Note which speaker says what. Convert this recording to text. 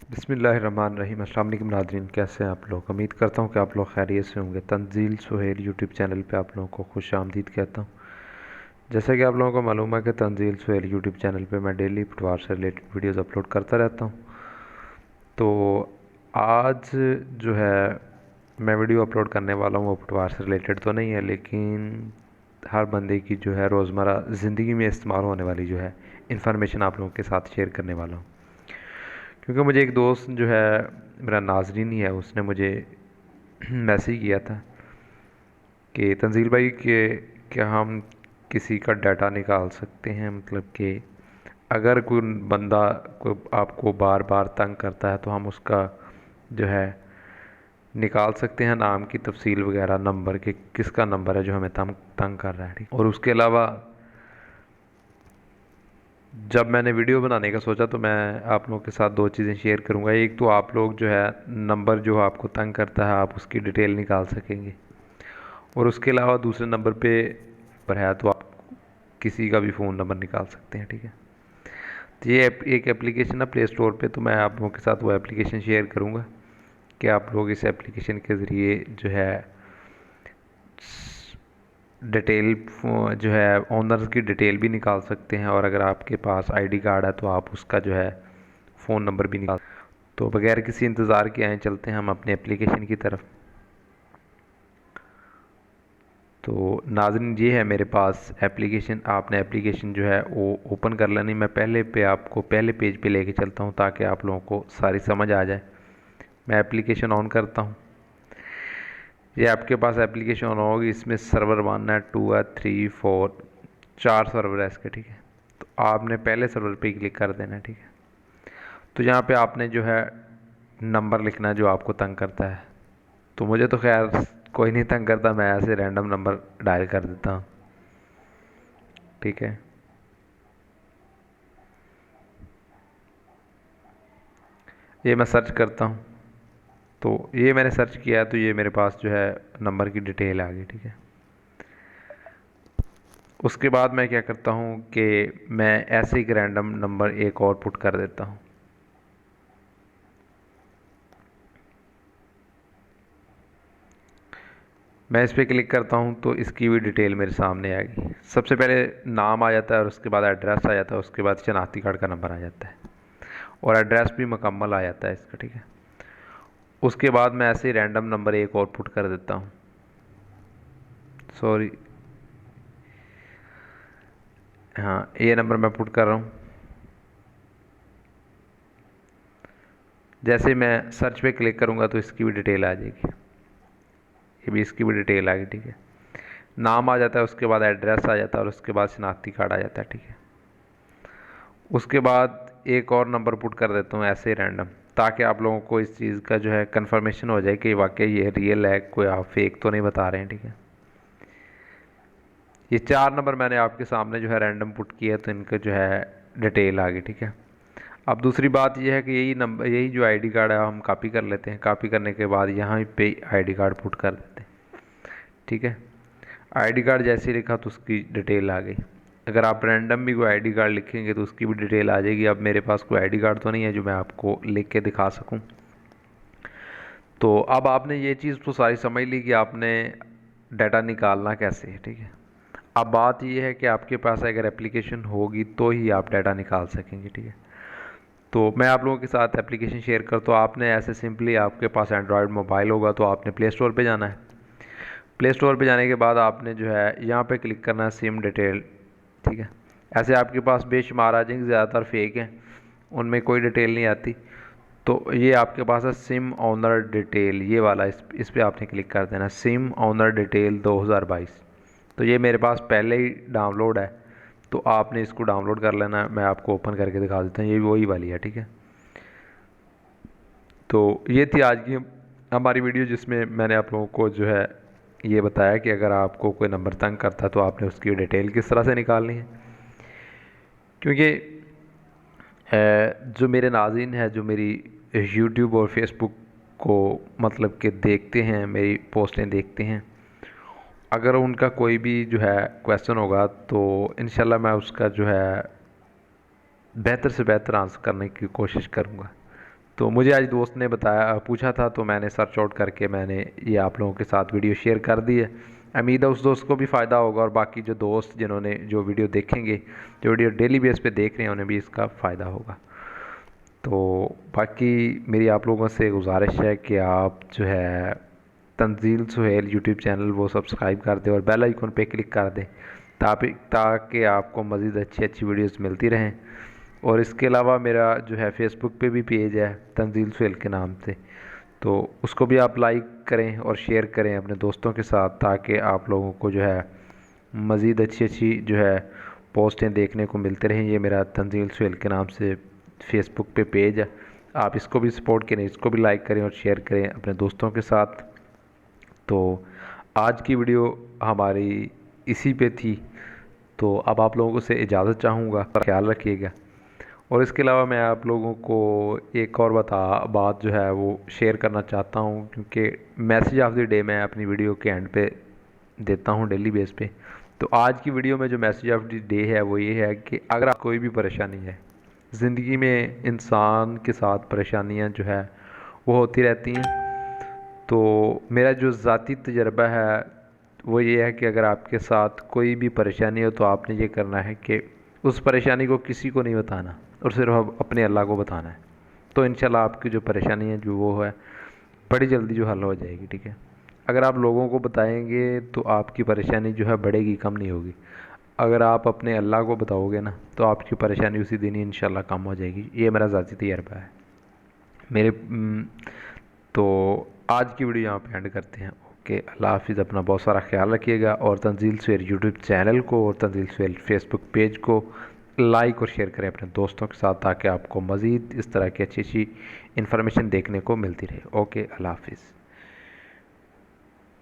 Speaker 1: बिस्मिल्लाहिर्रहमानिर्रहीम। अस्सलाम वालेकुम नाज़रीन, कैसे हैं आप लोग। उम्मीद करता हूँ कि आप लोग खैरियत से होंगे। तंजील सुहेल यूट्यूब चैनल पे आप लोगों को खुश आमदीद कहता हूँ। जैसा कि आप लोगों को मालूम है कि तंजील सुहेल यूट्यूब चैनल पे मैं डेली पटवार से रिलेटेड वीडियोज़ अपलोड करता रहता हूँ। तो आज जो है मैं वीडियो अपलोड करने वाला हूँ वो पटवार से रिलेटेड तो नहीं है, लेकिन हर बंदे की जो है रोज़मर्रा ज़िंदगी में इस्तेमाल होने वाली जो है इन्फॉर्मेशन आप लोगों के साथ शेयर करने वाला हूँ। क्योंकि मुझे एक दोस्त जो है, मेरा नाजरीन ही है, उसने मुझे मैसेज किया था कि तंजील भाई के क्या हम किसी का डाटा निकाल सकते हैं, मतलब कि अगर कोई बंदा को आपको बार बार तंग करता है तो हम उसका जो है निकाल सकते हैं नाम की तफसील वगैरह, नंबर के किसका नंबर है जो हमें तंग तंग कर रहा है। ठीक। और उसके अलावा जब मैंने वीडियो बनाने का सोचा तो मैं आप लोगों के साथ दो चीज़ें शेयर करूंगा। एक तो आप लोग जो है नंबर जो आपको तंग करता है आप उसकी डिटेल निकाल सकेंगे, और उसके अलावा दूसरे नंबर पे पर है तो आप किसी का भी फ़ोन नंबर निकाल सकते हैं। ठीक है। तो ये एक एप्लीकेशन है प्ले स्टोर पे, तो मैं आप लोगों के साथ वो एप्लीकेशन शेयर करूँगा कि आप लोग इस एप्लीकेशन के ज़रिए जो है डिटेल जो है ओनर की डिटेल भी निकाल सकते हैं, और अगर आपके पास आईडी कार्ड है तो आप उसका जो है फ़ोन नंबर भी निकाल। तो बगैर किसी इंतज़ार के आए चलते हैं हम अपने एप्लीकेशन की तरफ। तो नाज़रीन ये है मेरे पास एप्लीकेशन। आपने एप्लीकेशन जो है वो ओपन कर लेनी। मैं पहले पे आपको पहले पेज पे लेके चलता हूँ ताकि आप लोगों को सारी समझ आ जाए। मैं एप्लीकेशन ऑन करता हूँ। ये आपके पास एप्लीकेशन ऑन होगी, इसमें सर्वर 1 है, 2 है, 3, 4, 4 सर्वर है इसके। ठीक है। तो आपने पहले सर्वर पे क्लिक कर देना है। ठीक है। तो यहाँ पे आपने जो है नंबर लिखना है जो आपको तंग करता है। तो मुझे तो खैर कोई नहीं तंग करता, मैं ऐसे रैंडम नंबर डायल कर देता हूँ। ठीक है। ये मैं सर्च करता हूँ, तो ये मैंने सर्च किया है तो ये मेरे पास जो है नंबर की डिटेल आ गई। ठीक है। उसके बाद मैं क्या करता हूँ कि मैं ऐसे ही रैंडम नंबर एक और पुट कर देता हूँ। मैं इस पर क्लिक करता हूँ तो इसकी भी डिटेल मेरे सामने आएगी। सबसे पहले नाम आ जाता है और उसके बाद एड्रेस आ जाता है, उसके बाद शनाख्ती कार्ड का नंबर आ जाता है, और एड्रेस भी मुकम्मल आ जाता है इसका। ठीक है। उसके बाद मैं ऐसे ही रैंडम नंबर एक और पुट कर देता हूँ। सॉरी, हाँ ये नंबर मैं पुट कर रहा हूँ। जैसे मैं सर्च पे क्लिक करूँगा तो इसकी भी डिटेल आ जाएगी। ये भी इसकी भी डिटेल आ गई। ठीक है। नाम आ जाता है, उसके बाद एड्रेस आ जाता है, और उसके बाद शनाख्ती कार्ड आ जाता है। ठीक है। उसके बाद एक और नंबर पुट कर देता हूँ ऐसे ही रैंडम, ताकि आप लोगों को इस चीज़ का जो है कंफर्मेशन हो जाए कि वाकई ये रियल है, कोई आप फेक तो नहीं बता रहे हैं। ठीक है। ये 4 नंबर मैंने आपके सामने जो है रैंडम पुट किया, तो इनका जो है डिटेल आ गई। ठीक है। अब दूसरी बात यह है कि यही नंबर, यही जो आईडी कार्ड है हम कॉपी कर लेते हैं। कॉपी करने के बाद यहाँ पे आईडी कार्ड पुट कर देते हैं। ठीक है। आईडी कार्ड जैसे ही लिखा तो उसकी डिटेल आ गई। अगर आप रैंडम भी कोई आईडी कार्ड लिखेंगे तो उसकी भी डिटेल आ जाएगी। अब मेरे पास कोई आईडी कार्ड तो नहीं है जो मैं आपको लिख के दिखा सकूं। तो अब आपने ये चीज़ तो सारी समझ ली कि आपने डाटा निकालना कैसे है। ठीक है। अब बात ये है कि आपके पास अगर एप्लीकेशन होगी तो ही आप डाटा निकाल सकेंगे। ठीक है। तो मैं आप लोगों के साथ एप्लीकेशन शेयर कर, तो आपने ऐसे सिंपली, आपके पास एंड्रॉयड मोबाइल होगा तो आपने प्ले स्टोर पे जाना है। प्ले स्टोर पे जाने के बाद आपने जो है यहाँ पे क्लिक करना है सिम डिटेल। ठीक है। ऐसे आपके पास बेशुमार आ जाएंगे, ज़्यादातर फेक हैं, उनमें कोई डिटेल नहीं आती। तो ये आपके पास है सिम ऑनर डिटेल, ये वाला, इस पे आपने क्लिक कर देना, सिम ऑनर डिटेल 2022। तो ये मेरे पास पहले ही डाउनलोड है, तो आपने इसको डाउनलोड कर लेना है। मैं आपको ओपन करके दिखा देता हूँ, ये भी वही वाली है। ठीक है। तो ये थी आज की हमारी वीडियो, जिसमें मैंने आप लोगों को जो है ये बताया कि अगर आपको कोई नंबर तंग करता है तो आपने उसकी डिटेल किस तरह से निकालनी है। क्योंकि जो मेरे नाज़रीन हैं, जो मेरी यूट्यूब और फेसबुक को मतलब कि देखते हैं, मेरी पोस्टें देखते हैं, अगर उनका कोई भी जो है क्वेश्चन होगा तो इंशाल्लाह मैं उसका जो है बेहतर से बेहतर आंसर करने की कोशिश करूँगा। तो मुझे आज दोस्त ने बताया, पूछा था, तो मैंने सर्च आउट करके मैंने ये आप लोगों के साथ वीडियो शेयर कर दी है। उम्मीद है उस दोस्त को भी फ़ायदा होगा, और बाकी जो दोस्त जिन्होंने जो वीडियो देखेंगे, जो वीडियो डेली बेस पे देख रहे हैं, उन्हें भी इसका फ़ायदा होगा। तो बाकी मेरी आप लोगों से गुजारिश है कि आप जो है तंजील सुहेल यूट्यूब चैनल वो सब्सक्राइब कर दें और बेल आइकन पे क्लिक कर दें, ताकि आपको मज़ीद अच्छी अच्छी वीडियोस मिलती रहें। और इसके अलावा मेरा जो है फेसबुक पे भी पेज है तंजील सुहेल के नाम से, तो उसको भी आप लाइक करें और शेयर करें अपने दोस्तों के साथ, ताकि आप लोगों को जो है मज़ीद अच्छी अच्छी जो है पोस्टें देखने को मिलते रहें। ये मेरा तंजील सुहेल के नाम से फेसबुक पे पेज है, आप इसको भी सपोर्ट करें, इसको भी लाइक करें और शेयर करें अपने दोस्तों के साथ। तो आज की वीडियो हमारी इसी पे थी, तो अब आप लोगों से इजाज़त चाहूँगा, ख्याल रखिएगा। और इसके अलावा मैं आप लोगों को एक और बात जो है वो शेयर करना चाहता हूँ, क्योंकि मैसेज ऑफ द डे मैं अपनी वीडियो के एंड पे देता हूँ डेली बेस पे। तो आज की वीडियो में जो मैसेज ऑफ द डे है वो ये है कि अगर आप कोई भी परेशानी है ज़िंदगी में, इंसान के साथ परेशानियाँ जो है वो होती रहती हैं। तो मेरा जो ज़ाती तजर्बा है वो ये है कि अगर आपके साथ कोई भी परेशानी हो, तो आपने ये करना है कि उस परेशानी को किसी को नहीं बताना, और सिर्फ अपने अल्लाह को बताना है। तो इंशाल्लाह आपकी जो परेशानी है जो वो है बड़ी जल्दी जो हल हो जाएगी, ठीक है। अगर आप लोगों को बताएंगे तो आपकी परेशानी जो है बढ़ेगी, कम नहीं होगी। अगर आप अपने अल्लाह को बताओगे ना, तो आपकी परेशानी उसी दिन ही इंशाल्लाह कम हो जाएगी। ये मेरा ज़ाती तजर्बा है मेरे। तो आज की वीडियो यहाँ पे एंड करते हैं। ओके, अल्लाह हाफिज़। अपना बहुत सारा ख्याल रखिएगा, और तंजील सुहेल यूट्यूब चैनल को और तंजील सुहेल फेसबुक पेज को लाइक और शेयर करें अपने दोस्तों के साथ, ताकि आपको मज़ीद इस तरह की अच्छी अच्छी इन्फॉर्मेशन देखने को मिलती रहे। ओके, अल्लाह हाफिज़।